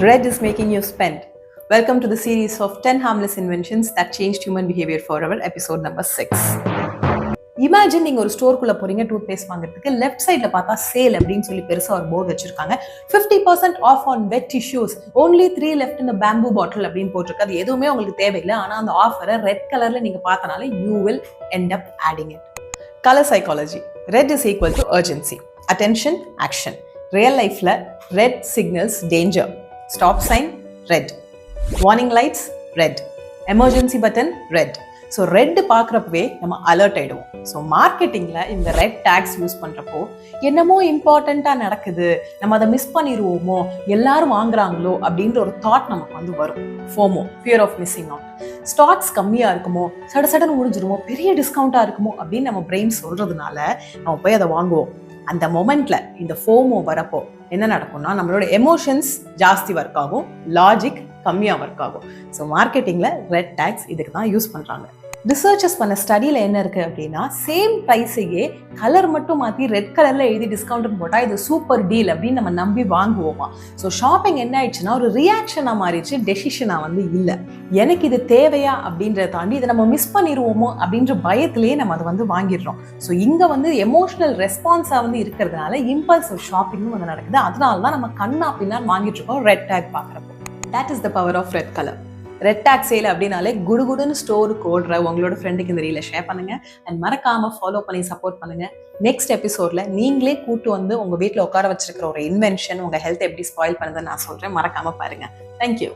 Red is making you spend. Welcome to the series of 10 harmless inventions that changed human behavior forever, episode number 6. Imagine நீங்கள் ஒரு ஸ்டோருக்குள்ளே போகிறீங்க tooth paste வாங்குறதுக்கு, left சைடில் பார்த்தா sale அப்படின்னு சொல்லி பெருசாக ஒரு போர்டு வச்சிருக்காங்க. 50% off on wet tissues, only 3 left in the bamboo bottle அப்படின்னு போட்டிருக்கு. அது எதுவுமே உங்களுக்கு தேவையில்லை. ஆனால் அந்த ஆஃபரை ரெட் கலரில் நீங்கள் பார்த்தனால you will end up adding it. Color psychology. Red is equal to urgency. Attention, action. Real lifeல red signals danger. Stop sign, red. Warning lights, red. Emergency button, red. So red பார்க்குறப்பவே நம்ம alert ஆகிடுவோம். So மார்க்கெட்டிங்கில் இந்த red tax use பண்ணுறப்போ என்னமோ இம்பார்ட்டண்ட்டாக நடக்குது, நம்ம அதை மிஸ் பண்ணிடுவோமோ, எல்லாரும் வாங்குறாங்களோ அப்படின்ற ஒரு தாட் நமக்கு வந்து வரும். FOMO, fear of missing out. Stocks கம்மியாக இருக்குமோ, சடன்னு முடிஞ்சிருமோ, பெரிய டிஸ்கவுண்ட்டாக இருக்குமோ அப்படின்னு நம்ம பிரெயின் சொல்கிறதுனால நம்ம போய் அதை வாங்குவோம். அந்த மொமெண்ட்ல இந்த ஃபோமோ வரப்போ என்ன நடக்கும்னா, நம்மளோட எமோஷன்ஸ் ஜாஸ்தி ஒர்க் ஆகும், லாஜிக் கம்மியாக ஒர்க் ஆகும். ஸோ மார்க்கெட்டிங்கில் ரெட் டேக்ஸ் இதுக்கு தான் யூஸ் பண்ணுறாங்க. ரிசர்ச்சர்ஸ் பண்ண ஸ்டடியில் என்ன இருக்குது அப்படின்னா, சேம் ப்ரைஸையே கலர் மட்டும் மாற்றி ரெட் கலரில் எழுதி டிஸ்கவுண்ட்னு போட்டால் இது சூப்பர் டீல் அப்படின்னு நம்ம நம்பி வாங்குவோமா. ஸோ ஷாப்பிங் என்ன ஆயிடுச்சுன்னா ஒரு ரியாக்ஷனாக மாறிடுச்சு, டெசிஷனாக வந்து இல்லை. எனக்கு இது தேவையா அப்படின்றத தாண்டி இதை நம்ம மிஸ் பண்ணிடுவோமோ அப்படின்ற பயத்திலேயே நம்ம அதை வந்து வாங்கிடுறோம். ஸோ இங்கே வந்து எமோஷனல் ரெஸ்பான்ஸாக வந்து இருக்கிறதுனால இம்பல்சிவ் ஷாப்பிங்கும் வந்து நடக்குது. அதனால தான் நம்ம கண்ணா பின்னான்னு வாங்கிட்டு இருக்கோம் ரெட் டேக் பார்க்குறப்போ. That is the power of red colour. Red tag sale அப்படின்னாலே குடுகுடுன்னு ஸ்டோருக்கு ஓடுற உங்களோட ஃப்ரெண்டுக்கு இந்த ரீலை ஷேர் பண்ணுங்க அண்ட் மறக்காம ஃபாலோ பண்ணி சப்போர்ட் பண்ணுங்க. நெக்ஸ்ட் எபிசோட்ல நீங்களே கூட்டு வந்து உங்க வீட்டில் உட்கார வச்சிருக்கிற ஒரு இன்வென்ஷன் உங்க ஹெல்த் எப்படி ஸ்பாயில் பண்ணுதுன்னு நான் சொல்றேன். மறக்காம பாருங்க. தேங்க்யூ.